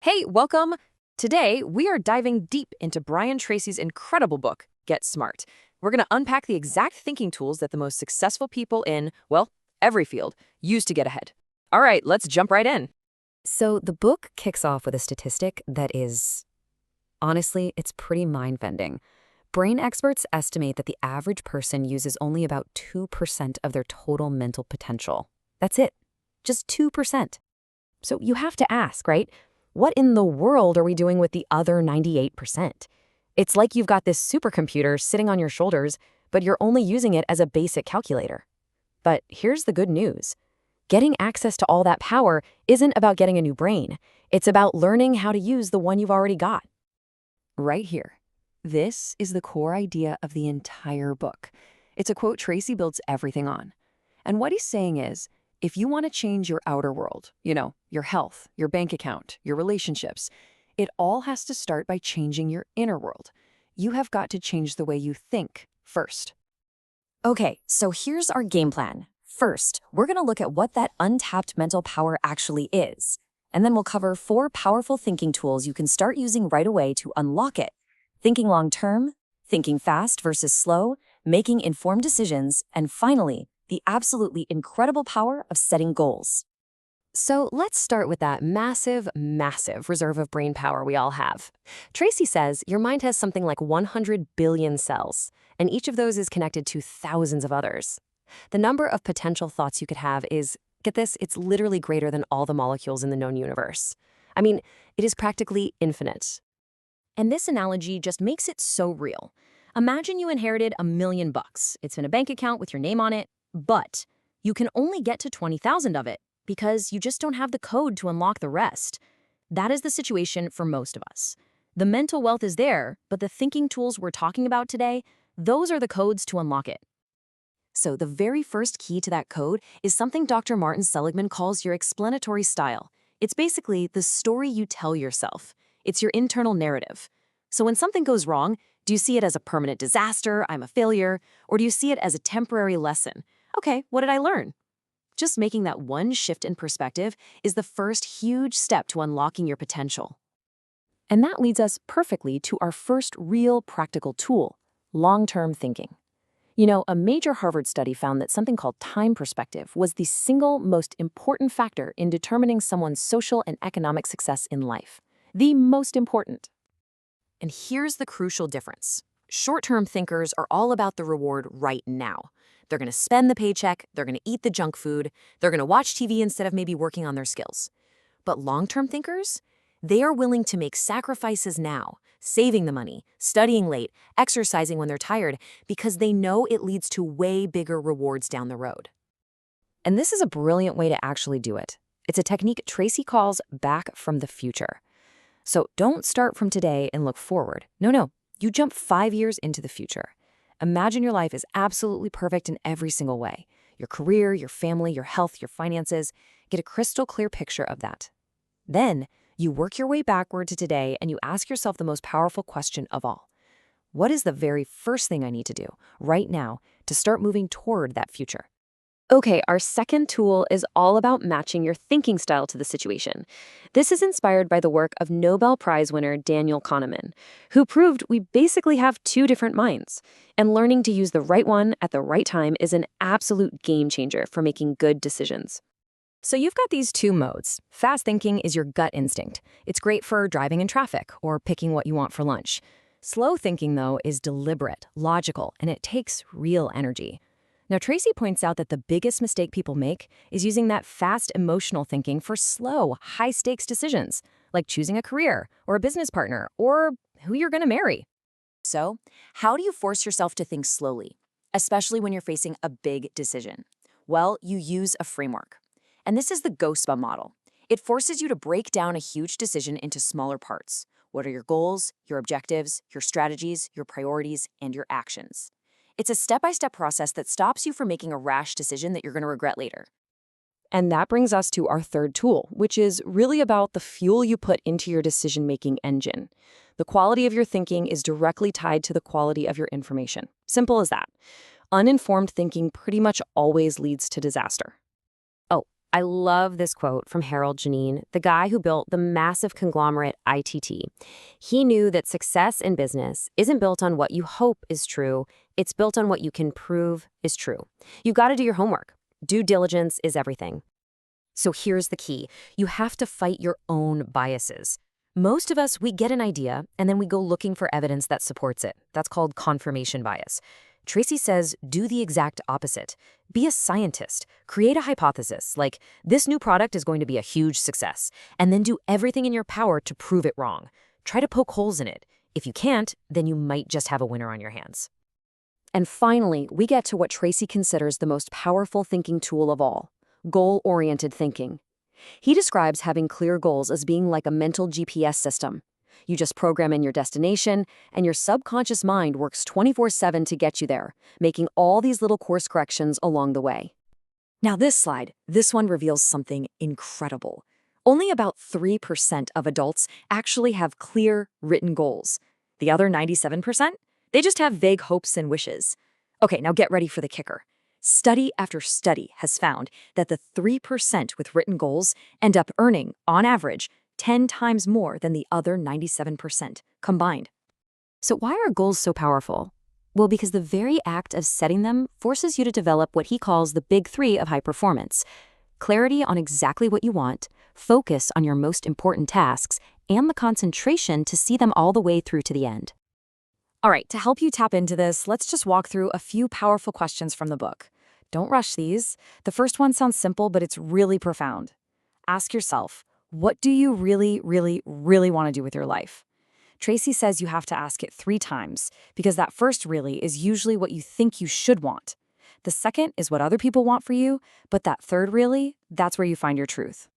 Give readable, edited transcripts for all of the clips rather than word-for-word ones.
Hey, welcome! Today, we are diving deep into Brian Tracy's incredible book, Get Smart. We're going to unpack the exact thinking tools that the most successful people in, well, every field, use to get ahead. All right, let's jump right in. So the book kicks off with a statistic that is, honestly, it's pretty mind-bending. Brain experts estimate that the average person uses only about 2% of their total mental potential. That's it. Just 2%. So you have to ask, right? What in the world are we doing with the other 98%? It's like you've got this supercomputer sitting on your shoulders, but you're only using it as a basic calculator. But here's the good news. Getting access to all that power isn't about getting a new brain. It's about learning how to use the one you've already got. Right here. This is the core idea of the entire book. It's a quote Tracy builds everything on. And what he's saying is, if you want to change your outer world, your health, your bank account, your relationships, it all has to start by changing your inner world. You have got to change the way you think first. Okay, so here's our game plan. First, we're going to look at what that untapped mental power actually is. And then we'll cover 4 powerful thinking tools you can start using right away to unlock it. Thinking long-term, thinking fast versus slow, making informed decisions, and finally, the absolutely incredible power of setting goals. So let's start with that massive, massive reserve of brain power we all have. Tracy says your mind has something like 100 billion cells, and each of those is connected to thousands of others. The number of potential thoughts you could have is, get this, it's literally greater than all the molecules in the known universe. I mean, it is practically infinite. And this analogy just makes it so real. Imagine you inherited $1,000,000. It's in a bank account with your name on it, but you can only get to 20,000 of it because you just don't have the code to unlock the rest. That is the situation for most of us. The mental wealth is there, but the thinking tools we're talking about today, those are the codes to unlock it. So the very first key to that code is something Dr. Martin Seligman calls your explanatory style. It's basically the story you tell yourself. It's your internal narrative. So when something goes wrong, do you see it as a permanent disaster, I'm a failure, or do you see it as a temporary lesson? Okay, what did I learn? Just making that one shift in perspective is the first huge step to unlocking your potential. And that leads us perfectly to our first real practical tool, long-term thinking. A major Harvard study found that something called time perspective was the single most important factor in determining someone's social and economic success in life. The most important. And here's the crucial difference. Short-term thinkers are all about the reward right now. They're going to spend the paycheck, they're going to eat the junk food, they're going to watch TV instead of maybe working on their skills. But long-term thinkers, they are willing to make sacrifices now, saving the money, studying late, exercising when they're tired, because they know it leads to way bigger rewards down the road. And this is a brilliant way to actually do it. It's a technique Tracy calls back from the future. So don't start from today and look forward. No, you jump 5 years into the future. Imagine your life is absolutely perfect in every single way. Your career, your family, your health, your finances. Get a crystal clear picture of that. Then, you work your way backward to today and you ask yourself the most powerful question of all. What is the very first thing I need to do right now to start moving toward that future? Okay, our second tool is all about matching your thinking style to the situation. This is inspired by the work of Nobel Prize winner Daniel Kahneman, who proved we basically have 2 different minds, and learning to use the right one at the right time is an absolute game changer for making good decisions. So you've got these 2 modes. Fast thinking is your gut instinct. It's great for driving in traffic or picking what you want for lunch. Slow thinking, though, is deliberate, logical, and it takes real energy. Now, Tracy points out that the biggest mistake people make is using that fast emotional thinking for slow, high-stakes decisions, like choosing a career or a business partner or who you're going to marry. So, how do you force yourself to think slowly, especially when you're facing a big decision? Well, you use a framework. And this is the GOSPA model. It forces you to break down a huge decision into smaller parts. What are your goals, your objectives, your strategies, your priorities, and your actions? It's a step-by-step process that stops you from making a rash decision that you're going to regret later. And that brings us to our third tool, which is really about the fuel you put into your decision-making engine. The quality of your thinking is directly tied to the quality of your information. Simple as that. Uninformed thinking pretty much always leads to disaster. Oh, I love this quote from Harold Janine, the guy who built the massive conglomerate ITT. He knew that success in business isn't built on what you hope is true, it's built on what you can prove is true. You've got to do your homework. Due diligence is everything. So here's the key. You have to fight your own biases. Most of us, we get an idea and then we go looking for evidence that supports it. That's called confirmation bias. Tracy says, do the exact opposite. Be a scientist. Create a hypothesis, like this new product is going to be a huge success, and then do everything in your power to prove it wrong. Try to poke holes in it. If you can't, then you might just have a winner on your hands. And finally, we get to what Tracy considers the most powerful thinking tool of all, goal-oriented thinking. He describes having clear goals as being like a mental GPS system. You just program in your destination, and your subconscious mind works 24/7 to get you there, making all these little course corrections along the way. Now this one reveals something incredible. Only about 3% of adults actually have clear, written goals. The other 97%? They just have vague hopes and wishes. Okay, now get ready for the kicker. Study after study has found that the 3% with written goals end up earning, on average, 10 times more than the other 97% combined. So why are goals so powerful? Well, because the very act of setting them forces you to develop what he calls the big three of high performance: clarity on exactly what you want, focus on your most important tasks, and the concentration to see them all the way through to the end. All right, to help you tap into this, let's just walk through a few powerful questions from the book. Don't rush these. The first one sounds simple, but it's really profound. Ask yourself, what do you really, really, really want to do with your life? Tracy says you have to ask it 3 times, because that first really is usually what you think you should want. The second is what other people want for you, but that third really, that's where you find your truth.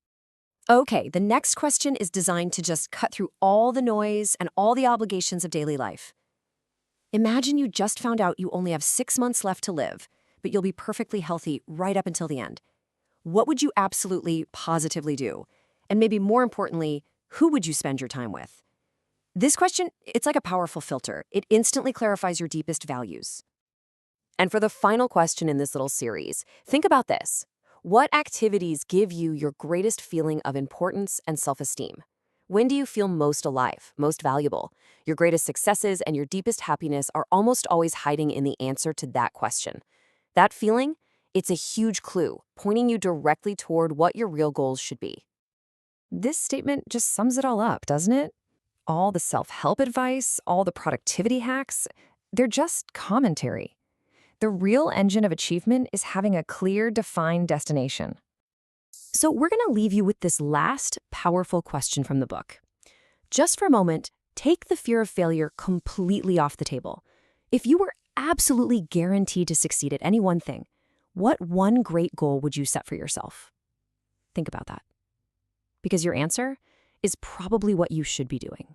Okay, the next question is designed to just cut through all the noise and all the obligations of daily life. Imagine you just found out you only have 6 months left to live, but you'll be perfectly healthy right up until the end. What would you absolutely, positively do? And maybe more importantly, who would you spend your time with? This question, it's like a powerful filter. It instantly clarifies your deepest values. And for the final question in this little series, think about this. What activities give you your greatest feeling of importance and self-esteem? When do you feel most alive, most valuable? Your greatest successes and your deepest happiness are almost always hiding in the answer to that question. That feeling, it's a huge clue, pointing you directly toward what your real goals should be. This statement just sums it all up, doesn't it? All the self-help advice, all the productivity hacks, they're just commentary. The real engine of achievement is having a clear, defined destination. So we're going to leave you with this last powerful question from the book. Just for a moment, take the fear of failure completely off the table. If you were absolutely guaranteed to succeed at any one thing, what one great goal would you set for yourself? Think about that. Because your answer is probably what you should be doing.